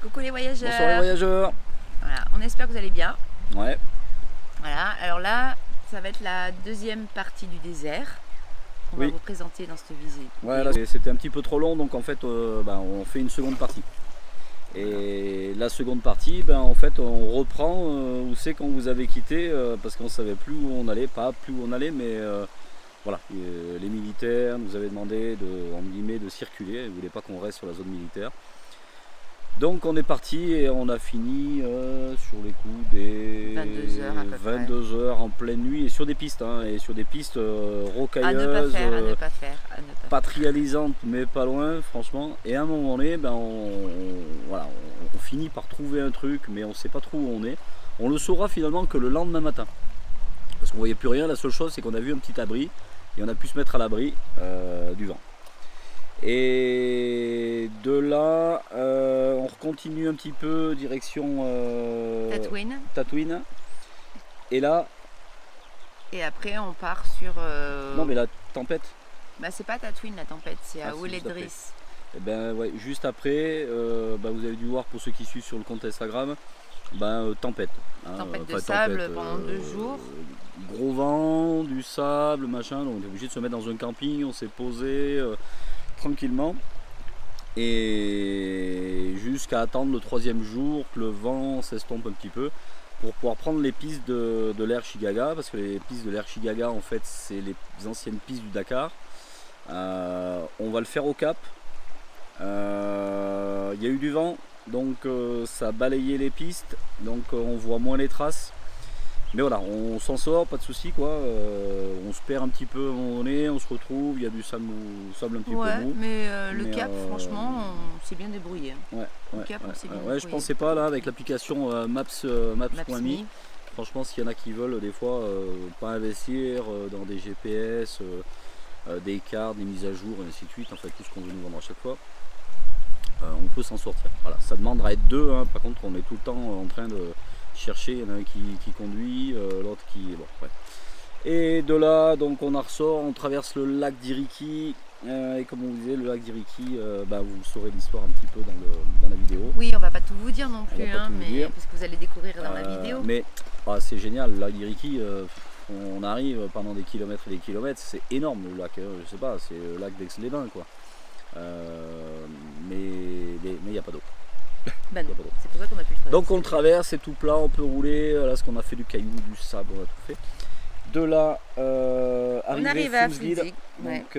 Coucou les voyageurs. Bonsoir les voyageurs. Voilà, on espère que vous allez bien. Ouais. Voilà, alors là, ça va être la deuxième partie du désert qu'on va vous présenter dans cette visite. Voilà, c'était un petit peu trop long, donc en fait, on fait une seconde partie. Et la seconde partie, en fait, on reprend où c'est qu'on vous avait quitté, parce qu'on ne savait plus où on allait, pas plus où on allait, mais voilà, les militaires nous avaient demandé de circuler, ils ne voulaient pas qu'on reste sur la zone militaire. Donc on est parti et on a fini sur les coups des 22 heures à peu près. 22 heures en pleine nuit et sur des pistes, et sur des pistes rocailleuses, à ne pas faire. pas trialisantes mais pas loin franchement. Et à un moment donné, on finit par trouver un truc mais on ne sait pas trop où on est. On le saura finalement que le lendemain matin. Parce qu'on ne voyait plus rien, la seule chose c'est qu'on a vu un petit abri et on a pu se mettre à l'abri du vent. Et de là, on continue un petit peu direction Tatooine. Et là. Et après, on part sur. Non, mais la tempête. Bah, c'est pas Tatooine la tempête, c'est à Ouled Driss. Et ouais, juste après, vous avez dû voir pour ceux qui suivent sur le compte Instagram, tempête. Tempête de sable pendant 2 jours. Gros vent, du sable, machin. Donc on est obligé de se mettre dans un camping, on s'est posé. Tranquillement et jusqu'à attendre le 3e jour que le vent s'estompe un petit peu pour pouvoir prendre les pistes de l'Air Chigaga, parce que les pistes de l'Air Chigaga en fait c'est les anciennes pistes du Dakar. On va le faire au Cap. Il y a eu du vent donc ça a balayé les pistes, donc on voit moins les traces. Mais voilà, on s'en sort, pas de souci quoi. On se perd un petit peu à un moment donné, on se retrouve, il y a du sable un petit peu mou. Mais le Cap, franchement, on s'est bien débrouillé. Je pensais pas là avec l'application Maps.me. Franchement, s'il y en a qui veulent des fois pas investir dans des GPS, des cartes, des mises à jour et ainsi de suite, en fait tout ce qu'on veut nous vendre à chaque fois, on peut s'en sortir. Voilà, ça demandera à être deux, par contre on est tout le temps en train de chercher, il y en a un qui conduit, l'autre qui... Bon, ouais. Et de là, donc on ressort, on traverse le lac d'Iriki, et comme on vous disait, le lac d'Iriki, vous saurez l'histoire un petit peu dans la vidéo. Oui, on va pas tout vous dire non plus, parce que vous allez découvrir dans la vidéo. Mais c'est génial, le lac d'Iriki, on arrive pendant des kilomètres et des kilomètres, c'est énorme le lac, je sais pas, c'est le lac d'Aix-les-Bains quoi. Mais il n'y a pas d'eau. C'est pour ça qu'on a pu le traverser. Donc on le traverse, c'est tout plat, on peut rouler, là ce qu'on a fait du caillou, du sable, on a tout fait. De là, on arrive à Fulzig. Donc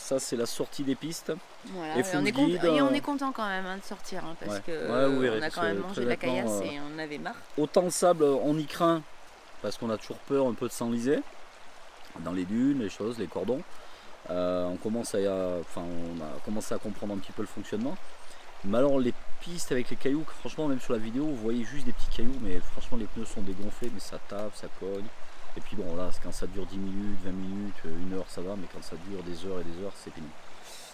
ça c'est la sortie des pistes. Voilà, et on est content quand même de sortir, parce que on a quand même mangé de la caillasse et on avait marre. Autant de sable, on y craint, parce qu'on a toujours peur un peu de s'enliser dans les dunes, les choses, les cordons. On a commencé à comprendre un petit peu le fonctionnement. Mais alors les pistes avec les cailloux, franchement même sur la vidéo vous voyez juste des petits cailloux, mais franchement les pneus sont dégonflés, mais ça tape, ça cogne. Et puis bon là quand ça dure 10 minutes, 20 minutes, 1 heure ça va, mais quand ça dure des heures et des heures c'est pénible.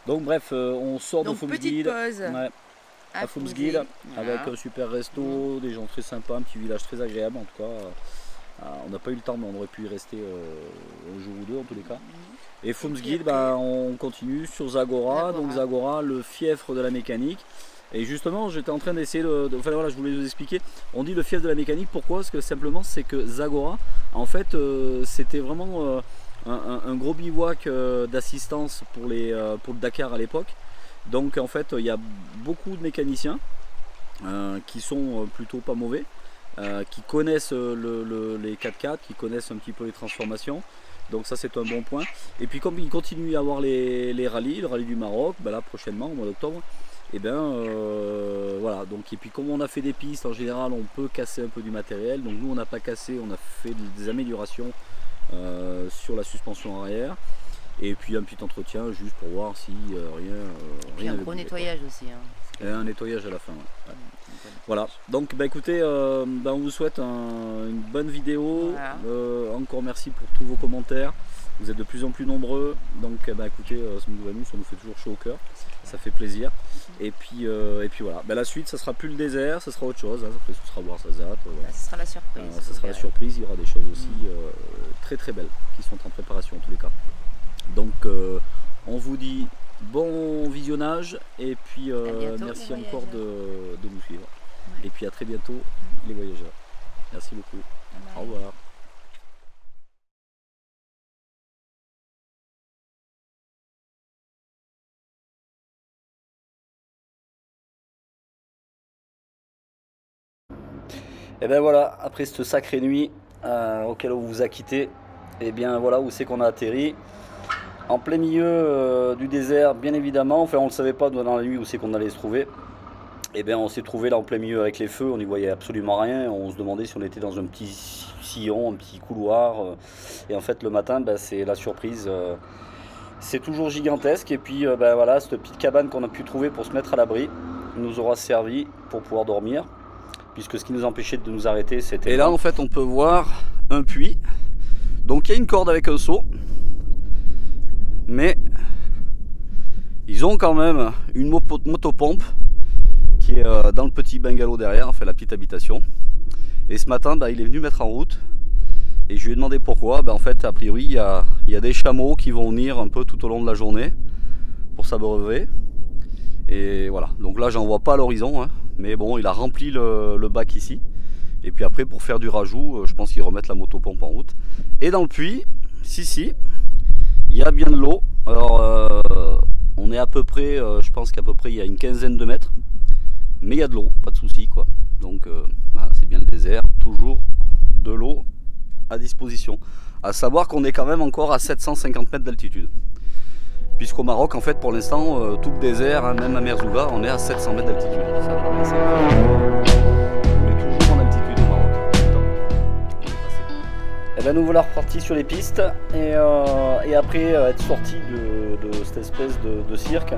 Donc bref, on sort de Fumsgid à Fumsgid avec un super resto, des gens très sympas, un petit village très agréable en tout cas. On n'a pas eu le temps mais on aurait pu y rester un jour ou deux en tous les cas. Et Fumsgid, on continue sur Zagora, donc Zagora, le fief de la mécanique. Et justement, j'étais en train d'essayer enfin voilà, je voulais vous expliquer. On dit le fief de la mécanique, pourquoi? Parce que simplement, c'est que Zagora, en fait, c'était vraiment un gros bivouac d'assistance pour le Dakar à l'époque. Donc en fait, il y a beaucoup de mécaniciens qui sont plutôt pas mauvais, qui connaissent les 4x4, qui connaissent un petit peu les transformations. Donc ça c'est un bon point. Et puis comme il continue à avoir les rallyes, le rallye du Maroc, là prochainement au mois d'octobre, et voilà, donc et puis comme on a fait des pistes en général on peut casser un peu du matériel, donc nous on n'a pas cassé, on a fait des améliorations sur la suspension arrière. Et puis un petit entretien juste pour voir si rien. Un gros nettoyage aussi. Et un nettoyage à la fin. Ouais. Voilà, donc écoutez, on vous souhaite une bonne vidéo. Voilà. Encore merci pour tous vos commentaires. Vous êtes de plus en plus nombreux. Donc écoutez, ça nous fait toujours chaud au cœur. Ça fait plaisir. Et puis voilà. La suite, ça sera plus le désert, ça sera autre chose. Après, ce sera Ouarzazate. Voilà. Ça sera la surprise. Ça sera la surprise. Il y aura des choses aussi très très belles qui sont en préparation en tous les cas. Donc on vous dit bon visionnage et puis bientôt, merci les encore de nous suivre. Ouais. Et puis à très bientôt les voyageurs. Merci beaucoup. Bye bye. Au revoir. Et ben voilà, après cette sacrée nuit auquel on vous a quitté, et bien voilà où c'est qu'on a atterri. En plein milieu du désert, bien évidemment. Enfin, on ne le savait pas dans la nuit où c'est qu'on allait se trouver. Et bien on s'est trouvé là en plein milieu avec les feux, on n'y voyait absolument rien. On se demandait si on était dans un petit sillon, un petit couloir. Et en fait le matin, ben, c'est la surprise. C'est toujours gigantesque. Et puis ben, voilà, cette petite cabane qu'on a pu trouver pour se mettre à l'abri nous aura servi pour pouvoir dormir. Puisque ce qui nous empêchait de nous arrêter, c'était... Et là, en fait, on peut voir un puits. Donc, il y a une corde avec un seau. Mais, ils ont quand même une motopompe qui est dans le petit bungalow derrière, enfin la petite habitation. Et ce matin, bah, il est venu mettre en route. Et je lui ai demandé pourquoi. Bah, en fait, a priori, il y a des chameaux qui vont venir un peu tout au long de la journée pour s'abreuver. Et voilà, donc là, j'en vois pas à l'horizon, hein. Mais bon, il a rempli le bac ici. Et puis après, pour faire du rajout, je pense qu'ils remettent la motopompe en route. Et dans le puits, si, il y a bien de l'eau. Alors, on est à peu près, je pense qu'à peu près, il y a une quinzaine de mètres. Mais il y a de l'eau, pas de souci, quoi. Donc, voilà, c'est bien le désert, toujours de l'eau à disposition. À savoir qu'on est quand même encore à 750 mètres d'altitude. Puisqu'au Maroc, en fait, pour l'instant, tout le désert, hein, même à Merzouga, on est à 700 mètres d'altitude. On est toujours en altitude au Maroc. Et ben nous voilà repartis sur les pistes. Et après être sorti de cette espèce de cirque,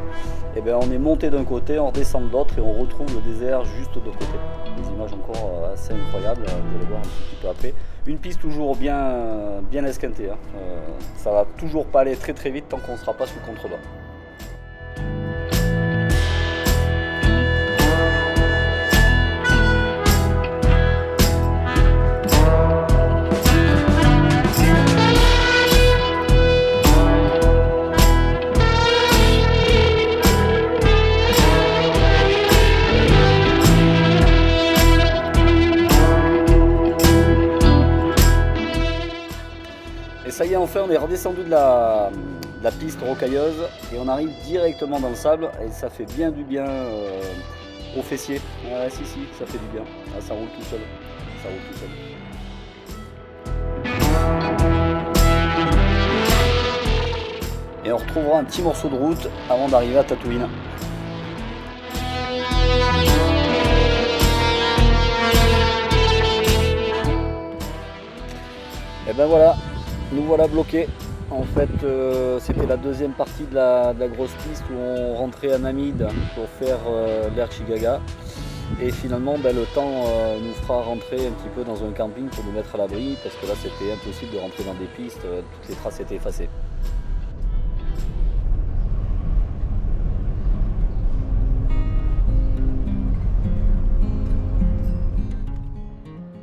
et ben on est monté d'un côté, on redescend de l'autre et on retrouve le désert juste de l'autre côté. Des images encore assez incroyables, vous allez voir un petit peu après. Une piste toujours bien esquintée, hein. Ça va toujours pas aller très vite tant qu'on ne sera pas sous contrebas. Et ça y est, enfin on est redescendu de la piste rocailleuse et on arrive directement dans le sable et ça fait bien du bien aux fessiers. Si, ça fait du bien. Ah, ça roule tout seul. Ça roule tout seul. Et on retrouvera un petit morceau de route avant d'arriver à Tatooine. Et ben voilà. Nous voilà bloqués. En fait, c'était la deuxième partie de la grosse piste où on rentrait à Namid pour faire l'Air Chigaga. Et finalement, ben, le temps nous fera rentrer un petit peu dans un camping pour nous mettre à l'abri parce que là, c'était impossible de rentrer dans des pistes. Toutes les traces étaient effacées.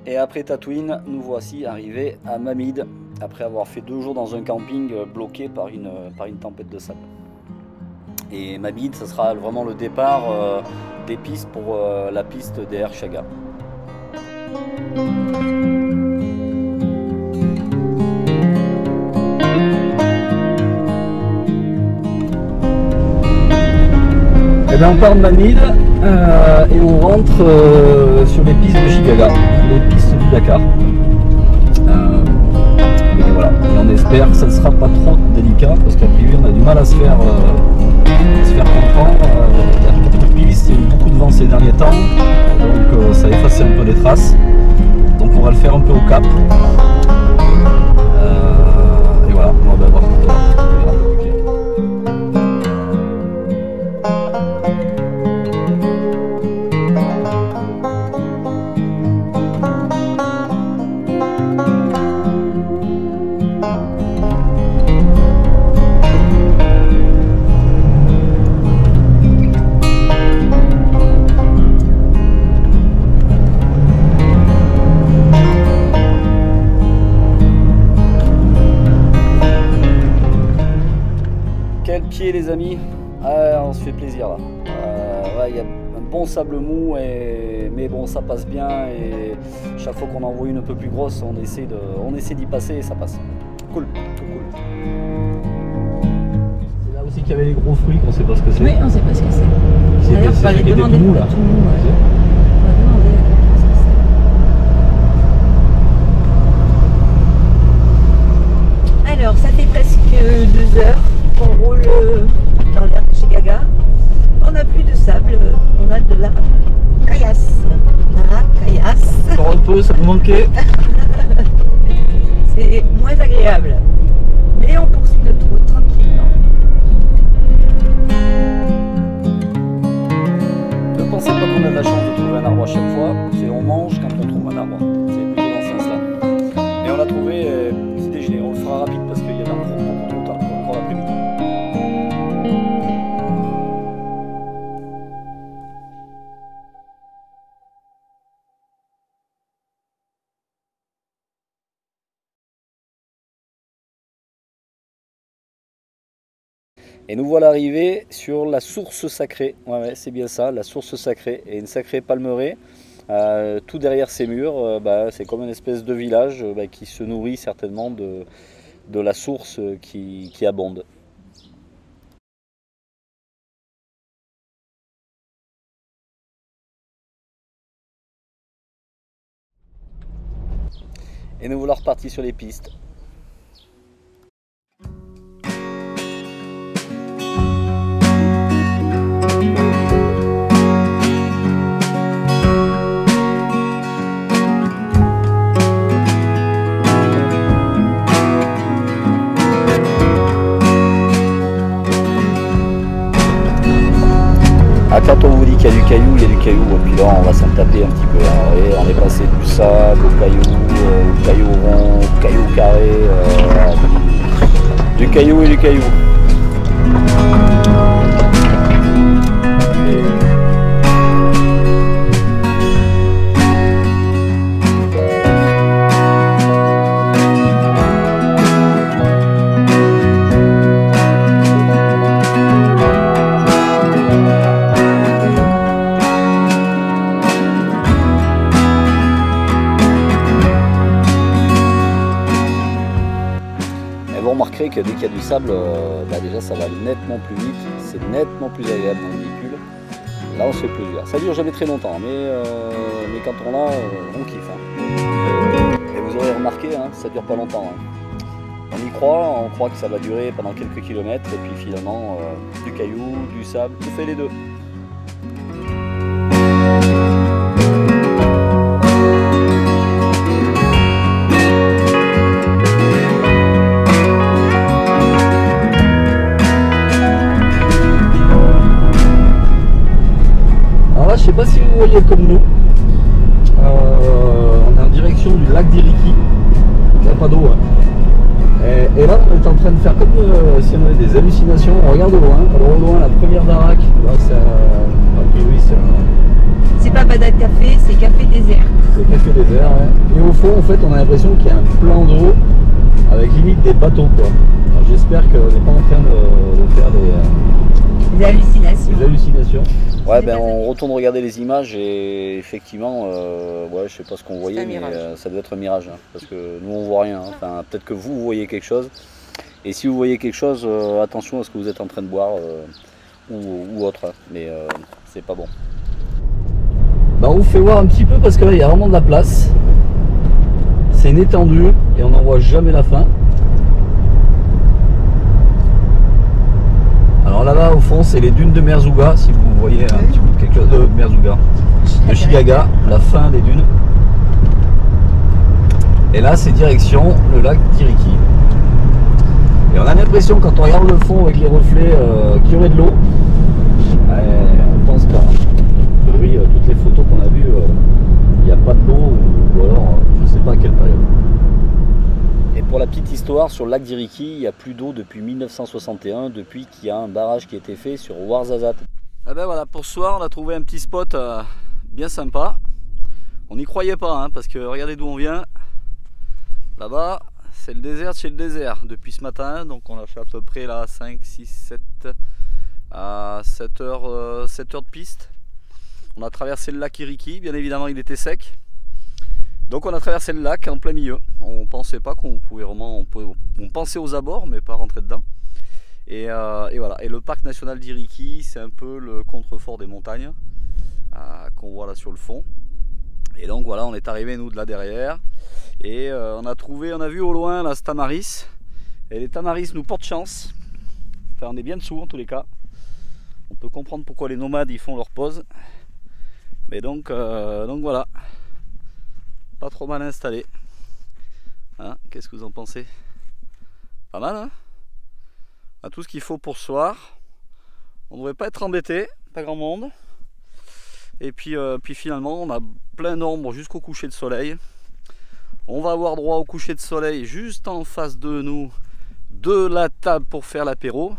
Et après Tatooine, nous voici arrivés à Mamid, après avoir fait 2 jours dans un camping bloqué par une tempête de sable. Et Mamid, ce sera vraiment le départ des pistes pour la piste d'Air Chaga. Et bien on part de Mamid et on rentre sur les pistes de Chigaga, les pistes du Dakar. Et voilà, et on espère que ça ne sera pas trop délicat parce qu'à priori on a du mal à se faire comprendre. Il y a beaucoup de pistes, il y a eu beaucoup de vent ces derniers temps, donc ça efface un peu les traces. Donc on va le faire un peu au cap. Et voilà, on va voir. Les amis, On se fait plaisir là. Il y a un bon sable mou, mais bon, ça passe bien. Et chaque fois qu'on en voit une un peu plus grosse, on essaie d'y passer et ça passe. Cool, cool. C'est là aussi qu'il y avait les gros fruits qu'on sait pas ce que c'est. Oui, on sait pas ce que c'est. D'ailleurs, on va aller demander tout mou, là. Tout mou, ouais. On va demander ce que c'est. Alors, ça fait presque 2 heures qu'on roule dans l'herbe de chez Gaga. On n'a plus de sable, on a de la caillasse. La caillasse. Encore un peu, ça nous manquait. C'est moins agréable. Mais on poursuit notre route tranquillement. Ne pensez pas qu'on a de la chance de trouver un arbre à chaque fois. C'est on mange quand on trouve un arbre. C'est plutôt dans ce sens-là. Et on l'a trouvé petit déjeuner. On le fera rapide parce qu'il y a encore beaucoup trop tard, encore l'après-midi. Et nous voilà arrivés sur la source sacrée. Ouais, c'est bien ça, la source sacrée. Et une sacrée palmeraie. Tout derrière ces murs, c'est comme une espèce de village qui se nourrit certainement de la source qui abonde. Et nous voilà repartis sur les pistes. Quand on vous dit qu'il y a du caillou, il y a du caillou, et puis là on va s'en taper un petit peu. Et on est passé du sable au caillou rond, au caillou carré, du caillou et du caillou. Vous remarquerez que dès qu'il y a du sable, déjà ça va nettement plus vite, c'est nettement plus agréable dans le véhicule. Là on se fait plaisir. Ça dure jamais très longtemps, mais quand on l'a, on kiffe. Et vous aurez remarqué, ça dure pas longtemps. On y croit, on croit que ça va durer pendant quelques kilomètres, et puis finalement, du caillou, du sable, tout fait les deux. Je sais pas si vous voyez comme nous, on est en direction du lac d'Iriki, il n'y a pas d'eau. Et là on est en train de faire comme si on avait des hallucinations, on regarde au loin, la première baraque, là c'est pas Bada Café, c'est Café Désert. C'est Café Désert, ouais. Et au fond en fait on a l'impression qu'il y a un plan d'eau avec limite des bateaux quoi. J'espère qu'on n'est pas en train de faire des hallucinations. Ouais, on retourne regarder les images et effectivement, je sais pas ce qu'on voyait, mais ça doit être un mirage, parce que nous on voit rien. Enfin, peut-être que vous voyez quelque chose. Et si vous voyez quelque chose, attention à ce que vous êtes en train de boire ou autre, mais c'est pas bon. On vous fait voir un petit peu parce que là il y a vraiment de la place. C'est une étendue et on n'en voit jamais la fin. Alors là-bas au fond c'est les dunes de Merzouga, si vous voyez un petit bout de quelque chose de Merzouga, de Shigaga, la fin des dunes. Et là c'est direction le lac d'Iriki. Et on a l'impression quand on regarde le fond avec les reflets qu'il y aurait de l'eau. On pense pas. Oui, toutes les photos qu'on a vues, il n'y a pas de l'eau ou alors je ne sais pas à quelle période. Et pour la petite histoire, sur le lac d'Iriki, il n'y a plus d'eau depuis 1961, depuis qu'il y a un barrage qui a été fait sur Ouarzazate. Ah ben voilà, pour ce soir, on a trouvé un petit spot bien sympa. On n'y croyait pas, parce que regardez d'où on vient. Là-bas, c'est le désert de chez le désert depuis ce matin. Donc on a fait à peu près là 5, 6, 7, à 7 heures de piste. On a traversé le lac Iriki, bien évidemment il était sec. Donc on a traversé le lac en plein milieu. On pensait pas qu'on pouvait vraiment... On pensait aux abords mais pas rentrer dedans. Et voilà. Et le parc national d'Iriki, c'est un peu le contrefort des montagnes qu'on voit là sur le fond. Et donc voilà, on est arrivé nous de là derrière. Et on a vu au loin la Tamaris. Et les Tamaris nous portent chance. Enfin, on est bien dessous en tous les cas. On peut comprendre pourquoi les nomades ils font leur pause. Mais donc voilà. Pas trop mal installé. Hein, qu'est-ce que vous en pensez? Pas mal, hein? On a tout ce qu'il faut pour ce soir. On ne devrait pas être embêté, pas grand monde. Et puis finalement, on a plein d'ombre jusqu'au coucher de soleil. On va avoir droit au coucher de soleil juste en face de nous, de la table pour faire l'apéro.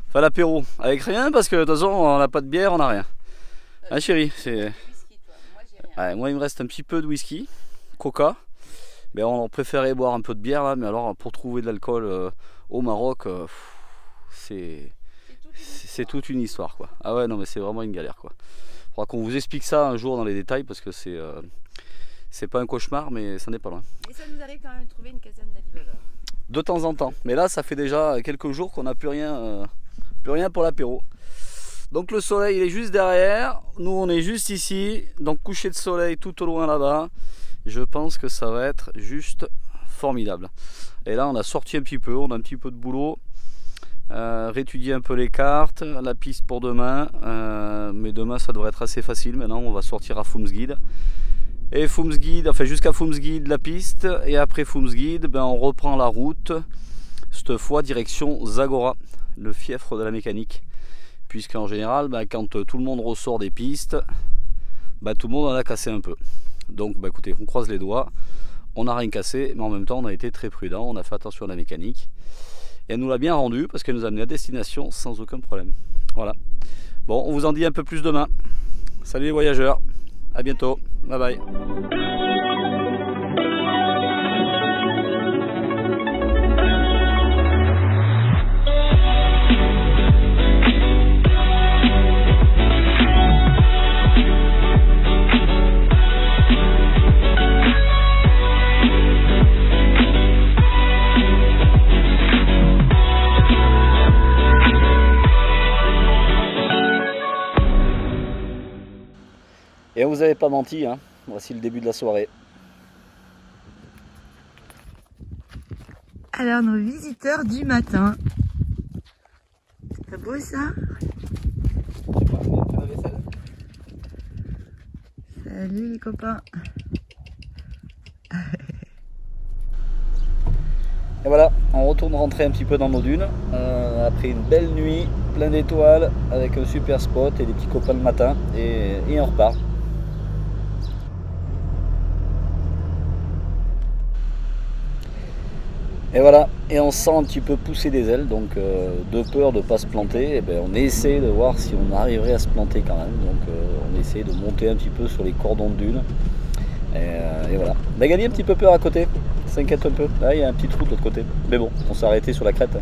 Enfin l'apéro avec rien parce que de toute façon on n'a pas de bière, on n'a rien. Hein chérie, c'est... Ouais, moi il me reste un petit peu de whisky, coca. Mais on préférait boire un peu de bière là, mais alors pour trouver de l'alcool au Maroc, c'est toute une histoire quoi. Ah ouais non mais c'est vraiment une galère quoi. Faudra qu'on vous explique ça un jour dans les détails parce que c'est pas un cauchemar mais ça n'est pas loin. Et ça nous arrive quand même de trouver une caserne d'Alibaba. De temps en temps, mais là ça fait déjà quelques jours qu'on n'a plus rien pour l'apéro. Donc le soleil il est juste derrière, nous on est juste ici, donc coucher de soleil tout au loin là-bas. Je pense que ça va être juste formidable. Et là on a sorti un petit peu, on a un petit peu de boulot, réétudier un peu les cartes, la piste pour demain, mais demain ça devrait être assez facile. Maintenant on va sortir à Foumsguide. Et Foumsguide, enfin jusqu'à Foumsguide la piste, et après Foumsguide ben, on reprend la route, cette fois direction Zagora, le fief de la mécanique. Puisqu'en général, ben, quand tout le monde ressort des pistes, ben, tout le monde en a cassé un peu. Donc ben, écoutez, on croise les doigts, on n'a rien cassé, mais en même temps on a été très prudent, on a fait attention à la mécanique. Et elle nous l'a bien rendu parce qu'elle nous a amené à destination sans aucun problème. Voilà. Bon, on vous en dit un peu plus demain. Salut les voyageurs, à bientôt, bye bye. Et on vous avait pas menti, hein. Voici le début de la soirée. Alors nos visiteurs du matin. C'est beau ça? Salut les copains. Et voilà, on retourne rentrer un petit peu dans nos dunes. Après une belle nuit, plein d'étoiles, avec un super spot et des petits copains le matin. Et on repart. Et voilà, et on sent un petit peu pousser des ailes, donc de peur de ne pas se planter, et ben on essaie de voir si on arriverait à se planter quand même. Donc on essaie de monter un petit peu sur les cordons de dunes. Et voilà. Magali a un petit peu peur à côté, s'inquiète un peu. Là il y a un petit trou de l'autre côté. Mais bon, on s'est arrêté sur la crête.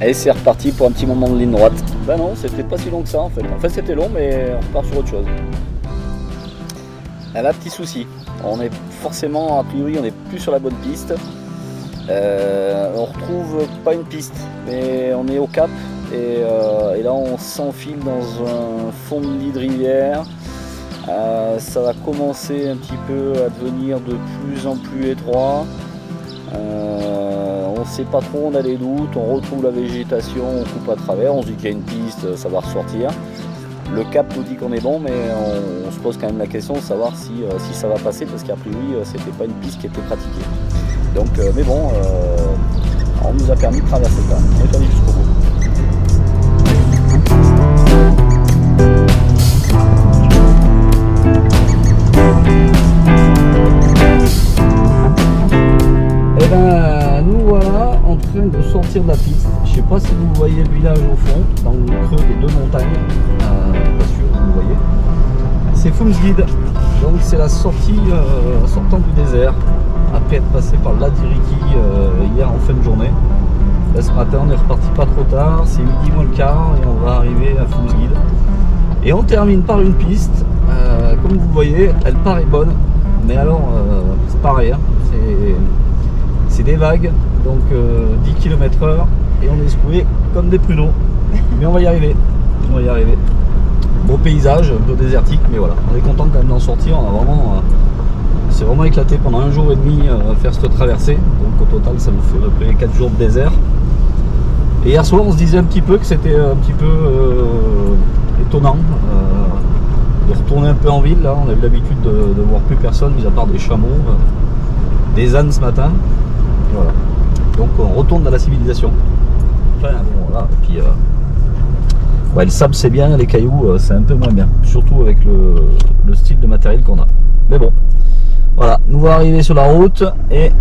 Et c'est reparti pour un petit moment de ligne droite. Ben non, c'était pas si long que ça en fait. En fait c'était long mais on repart sur autre chose. Elle a un petit souci. On est forcément, a priori, on n'est plus sur la bonne piste. On retrouve pas une piste, mais on est au cap. Et là on s'enfile dans un fond de lit de rivière. Ça va commencer un petit peu à devenir de plus en plus étroit. On ne sait pas trop, on a des doutes, on retrouve la végétation, on coupe à travers, on se dit qu'il y a une piste, ça va ressortir. Le cap nous dit qu'on est bon, mais on se pose quand même la question de savoir si ça va passer, parce qu'a priori c'était pas une piste qui était pratiquée. Donc, mais bon, on nous a permis de traverser ça, on est allé jusqu'au bout. Et ben nous voilà en train de sortir de la piste. Je sais pas si vous voyez le village au fond, dans le creux des deux montagnes. Pas sûr que vous le voyez. C'est Fumsgid. Donc c'est la sortie sortant du désert. Après être passé par l'Adiriki hier en fin de journée. Là ce matin on est reparti pas trop tard. C'est midi moins le quart et on va arriver à Fumsgid. Et on termine par une piste. Comme vous voyez, elle paraît bonne. Mais alors c'est pareil. Hein, c'est des vagues, donc 10 km/h et on est secoué comme des pruneaux. Mais on va y arriver. On va y arriver. Beau paysage, un peu désertique, mais voilà. On est content quand même d'en sortir. On a vraiment, c'est vraiment éclaté pendant 1 jour et demi à faire cette traversée. Donc au total, ça nous fait à peu près 4 jours de désert. Et hier soir, on se disait un petit peu que c'était un petit peu étonnant de retourner un peu en ville. Là, on a eu l'habitude de voir plus personne, mis à part des chameaux, des ânes ce matin. Voilà. Donc on retourne dans la civilisation. Enfin, bon, voilà. Et puis, ouais, le sable c'est bien, les cailloux c'est un peu moins bien. Surtout avec le style de matériel qu'on a. Mais bon, voilà. Nous allons arriver sur la route et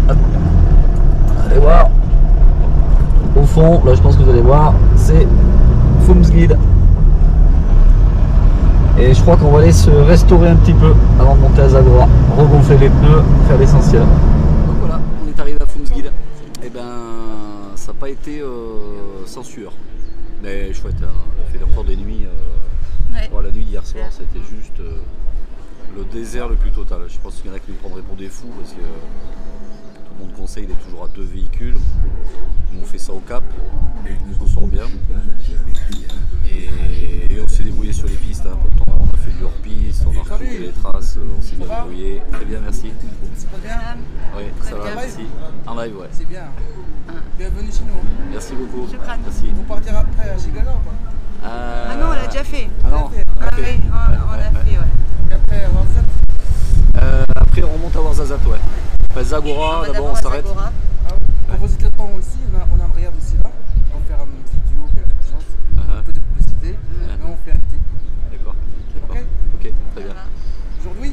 hop, allez voir. Au fond, là je pense que vous allez voir, c'est Fumsgid. Et je crois qu'on va aller se restaurer un petit peu avant de monter à Zagora, regonfler les pneus, faire l'essentiel. Donc voilà, on est arrivé à Fumsgid. Et ben, ça n'a pas été sans sueur, mais chouette. Hein. On a fait encore des nuits. Ouais. Bon, la nuit d'hier soir, c'était juste le désert le plus total. Je pense qu'il y en a qui nous prendraient pour des fous parce que tout le monde conseille d'être toujours à 2 véhicules. Nous on fait ça au cap, on s'en sort bien. Et on s'est débrouillé sur les pistes, hein. Pourtant on a fait du hors-piste, on a retrouvé les traces, on s'est débrouillé. Très bien, merci. C'est pas bien? Oui, ça va, merci. En live, ouais. C'est bien. Bienvenue chez nous. Merci beaucoup. Merci. Vous partir après à Gigala ou pas? Ah non, on l'a déjà fait. Ah non, ah oui, on l'a fait, ouais. Et après, Warzat? Après on remonte à Warzazat, ouais. Après Zagora, d'abord on s'arrête. Quand vous êtes le temps aussi, on a un Riyad aussi là. On va faire une vidéo, quelque chose. Un peu de publicité, mais on fait un thé. D'accord. Ok, ok, très bien. Aujourd'hui?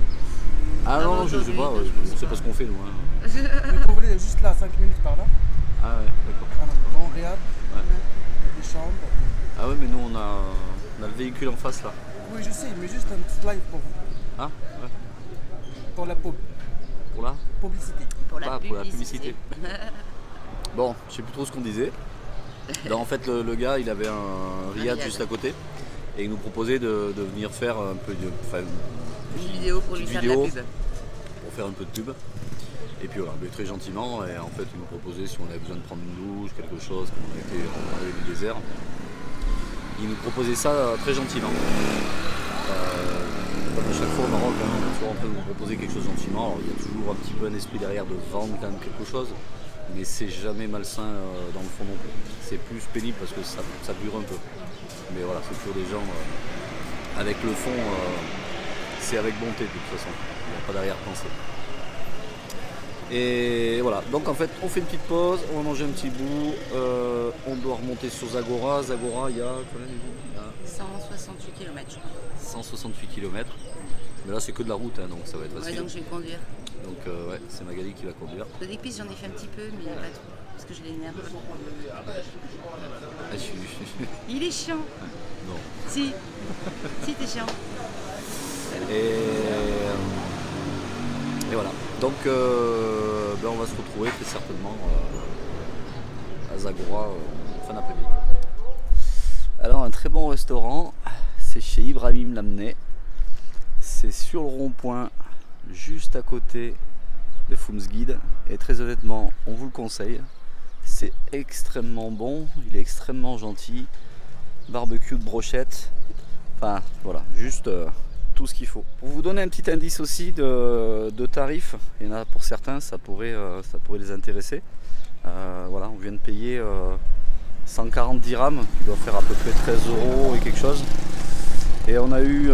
Ah non, je sais pas, je sais pas ce qu'on fait nous. Hein. Mais quand vous voulez, juste là, 5 minutes par là. Ah ouais, d'accord. Grand Riyad, des chambres. Ah ouais, mais nous on a le véhicule en face là. Oui, je sais, mais juste un petit live pour vous. Ah ouais. Pour la pub. Pour la publicité. Pour la publicité. Bon, je sais plus trop ce qu'on disait. Là, en fait, le gars, il avait un Riyad juste à côté et il nous proposait de venir faire un peu une vidéo pour lui faire de la pub. Pour faire un peu de pub. Et puis voilà, mais très gentiment, et en fait, il nous proposait si on avait besoin de prendre une douche, quelque chose, comme on avait du désert. Il nous proposait ça très gentiment. Comme à chaque fois au Maroc, hein, on est toujours en train de nous proposer quelque chose gentiment. Alors, il y a toujours un petit peu un esprit derrière de vendre quand même quelque chose. Mais c'est jamais malsain dans le fond non plus. C'est plus pénible parce que ça dure un peu. Mais voilà, c'est toujours des gens avec le fond, c'est avec bonté de toute façon. Il n'y a pas d'arrière-pensée. Et voilà, donc en fait on fait une petite pause, on va manger un petit bout, on doit remonter sur Zagora. Zagora, il y a combien de 168 km je crois. 168 km. Mais là c'est que de la route, hein, donc ça va être facile. Ouais, donc je vais conduire. Donc ouais, c'est Magali qui va conduire. Le dépistes j'en ai fait un petit peu, mais pas trop, parce que je l'énerve. Il est chiant. Non. Si, si t'es chiant. Et voilà. Donc ben on va se retrouver très certainement à Zagora fin d'après-midi. Alors un très bon restaurant, c'est chez Ibrahim Lamné. C'est sur le rond-point, juste à côté de Fumsgid. Et très honnêtement, on vous le conseille. C'est extrêmement bon, il est extrêmement gentil. Barbecue de brochette. Enfin voilà, juste tout ce qu'il faut. Pour vous donner un petit indice aussi de tarifs, il y en a pour certains, ça pourrait les intéresser. Voilà, on vient de payer 140 dirhams, qui doit faire à peu près 13 € et quelque chose. Et on a eu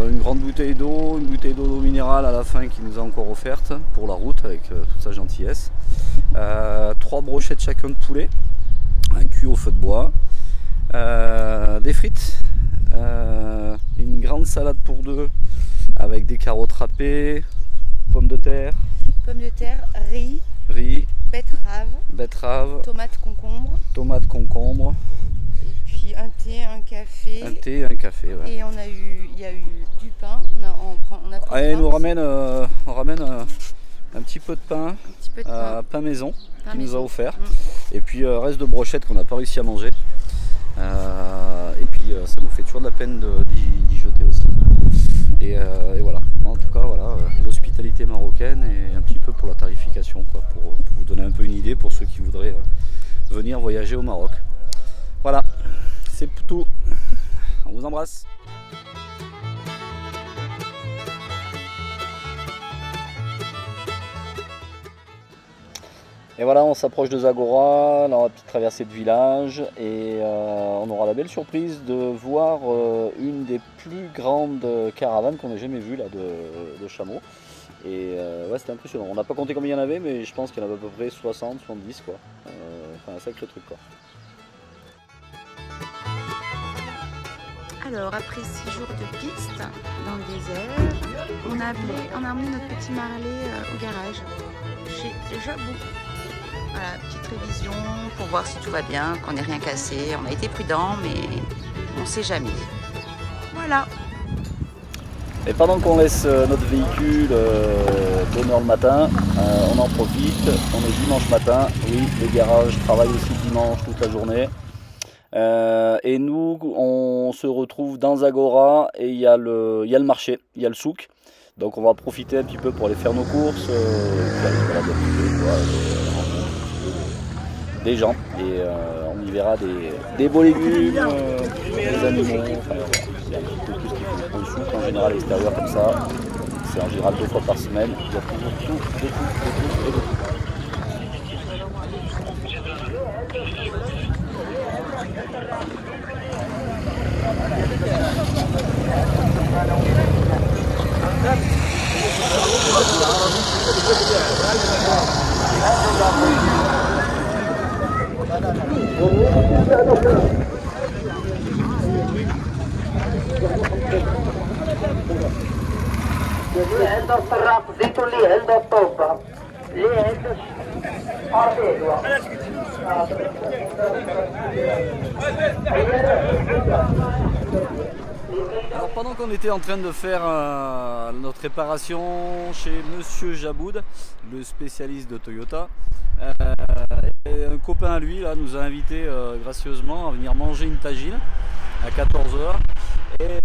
une grande bouteille d'eau minérale à la fin qui nous a encore offerte pour la route avec toute sa gentillesse. 3 brochettes chacun de poulet, un cuit au feu de bois, des frites, une grande salade pour 2 avec des carottes râpées, pommes de terre, riz, betterave, tomates, concombre. Et puis un thé, un café. Un café, ouais. Et il y a eu du pain. On a pris Allez, du pain on ramène un petit peu de pain, pain maison, Pain qui nous maison. a offert. Et puis reste de brochettes qu'on n'a pas réussi à manger. Et puis ça nous fait toujours de la peine d'y jeter aussi. Et voilà, en tout cas voilà, l'hospitalité marocaine et un petit peu pour la tarification, quoi, pour vous donner un peu une idée pour ceux qui voudraient venir voyager au Maroc. Voilà, c'est tout. On vous embrasse. Et voilà, on s'approche de Zagora, dans la petite traversée de village, et on aura la belle surprise de voir une des plus grandes caravanes qu'on ait jamais vues là, de chameaux. Et ouais, c'était impressionnant. On n'a pas compté combien il y en avait, mais je pense qu'il y en avait à peu près 60, 70 quoi. Enfin, un sacré truc quoi. Alors, après 6 jours de piste dans le désert, on a emmené notre petit Marley au garage chez Jabou. Voilà, petite révision pour voir si tout va bien, qu'on n'ait rien cassé. On a été prudents, mais on ne sait jamais. Voilà. Et pendant qu'on laisse notre véhicule bonne heure le matin, on en profite. On est dimanche matin. Oui, le garage travaille aussi dimanche toute la journée. Et nous, on se retrouve dans Zagora et il y a le marché, il y a le souk. Donc on va profiter un petit peu pour aller faire nos courses, des gens. Et on y verra des beaux légumes, des animaux, enfin, il y a un petit peu tout ce qu'il faut. Le souk en général à l'extérieur comme ça, c'est en général 2 fois par semaine. Il y a toujours tout, de tout. اللي عنده الطراق زيتو اللي عنده الطوبه اللي عنده Alors pendant qu'on était en train de faire notre réparation chez Monsieur Jaboud, le spécialiste de Toyota, un copain à lui là, nous a invité gracieusement à venir manger une tagine à 14 h. Et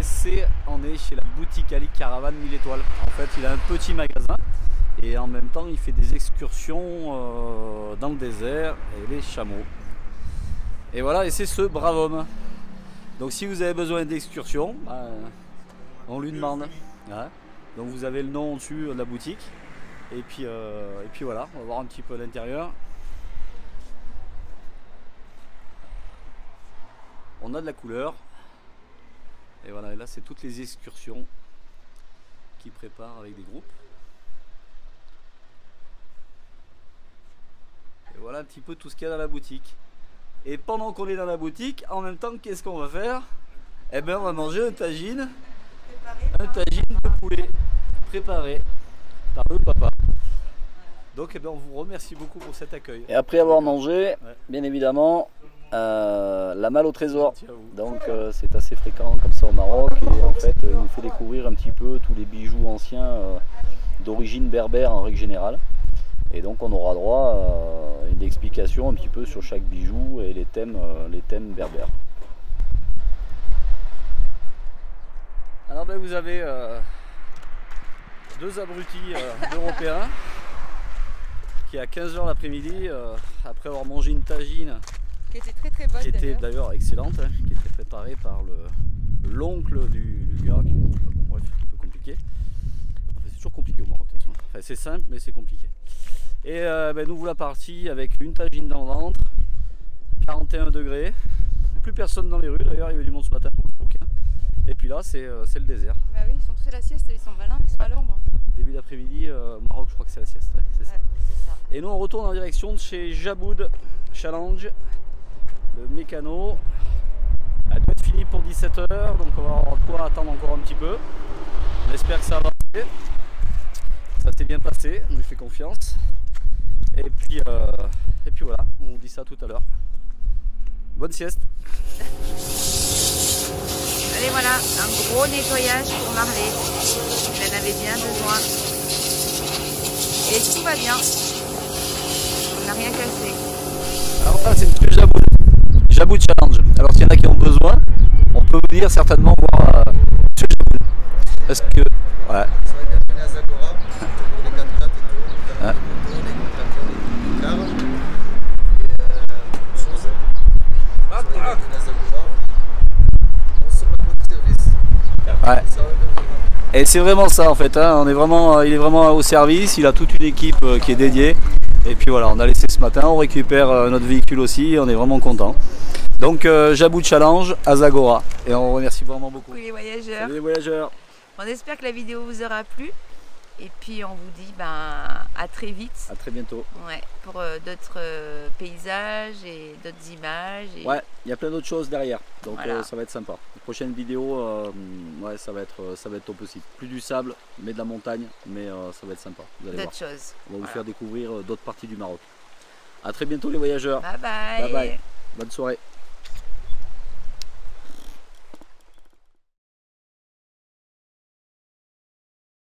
on est chez la boutique Ali Caravane 1000 étoiles. En fait, il a un petit magasin et en même temps, il fait des excursions dans le désert et les chameaux. Et voilà, et c'est ce brave homme. Donc si vous avez besoin d'excursion, on lui demande. Hein. Donc vous avez le nom au-dessus de la boutique. Et puis voilà, on va voir un petit peu l'intérieur. On a de la couleur. Et voilà, et là c'est toutes les excursions qu'ils préparent avec des groupes. Et voilà un petit peu tout ce qu'il y a dans la boutique. Et pendant qu'on est dans la boutique, en même temps, qu'est-ce qu'on va faire? Eh bien, on va manger un tagine de poulet préparé par le papa. Donc, eh bien, on vous remercie beaucoup pour cet accueil. Et après avoir mangé, bien évidemment, la malle au trésor. Donc, c'est assez fréquent comme ça au Maroc. Et en fait, il nous fait découvrir un petit peu tous les bijoux anciens d'origine berbère en règle générale. Et donc on aura droit à une explication un petit peu sur chaque bijou et les thèmes berbères. Alors ben, vous avez 2 abrutis européens qui à 15 h l'après-midi, après avoir mangé une tagine Qui était très bonne, qui était d'ailleurs excellente, hein, qui était préparée par l'oncle du gars, qui, bon, bref, un peu compliqué. Enfin, c'est toujours compliqué au Maroc. Enfin, c'est simple, mais c'est compliqué. Et nous voilà partis avec une tagine dans le ventre, 41 degrés, plus personne dans les rues d'ailleurs, il y avait du monde ce matin. Et puis là, c'est le désert. Bah oui, ils sont tous à la sieste, ils sont malins, ils sont à l'ombre. Début d'après-midi, au Maroc, je crois que c'est la sieste. Ouais, c'est ça. C'est ça. Et nous, on retourne en direction de chez Jaboud Challenge, le mécano. Elle doit être finie pour 17 h, donc on va avoir de quoi attendre encore un petit peu. On espère que ça va passer. Ça s'est bien passé, on lui fait confiance. Et puis voilà, on vous dit ça tout à l'heure. Bonne sieste. Allez voilà, un gros nettoyage pour Marley. Elle en avait bien besoin. Et tout va bien. On n'a rien cassé. Alors là, c'est le Jaboud Challenge. Alors s'il y en a qui ont besoin, on peut venir certainement voir ce Jaboud. Parce que ouais. Ça va bien venir à Zagora pour les 4x4 et tout. Ouais. Les tracteurs, les cars. Et chose. Ça va bien venir à Zagora. On se met au service. Ouais. Ça va bien venir. Et c'est vraiment ça en fait, hein. Il est vraiment au service, il a toute une équipe qui est dédiée. Et puis voilà, on a laissé ce matin, on récupère notre véhicule aussi, on est vraiment content. Donc Jaboud Challenge à Zagora. Et on remercie vraiment beaucoup. Coucou les voyageurs. Salut les voyageurs. On espère que la vidéo vous aura plu. Et puis on vous dit à très vite. À très bientôt. Ouais, pour d'autres paysages et d'autres images. Et... Ouais, il y a plein d'autres choses derrière. Donc voilà. ça va être sympa. La prochaine vidéo, ouais, ça va être top aussi. Plus du sable, mais de la montagne, mais ça va être sympa. Vous allez voir. D'autres choses. On va vous faire découvrir d'autres parties du Maroc. À très bientôt les voyageurs. Bye bye. Bye bye. Bonne soirée.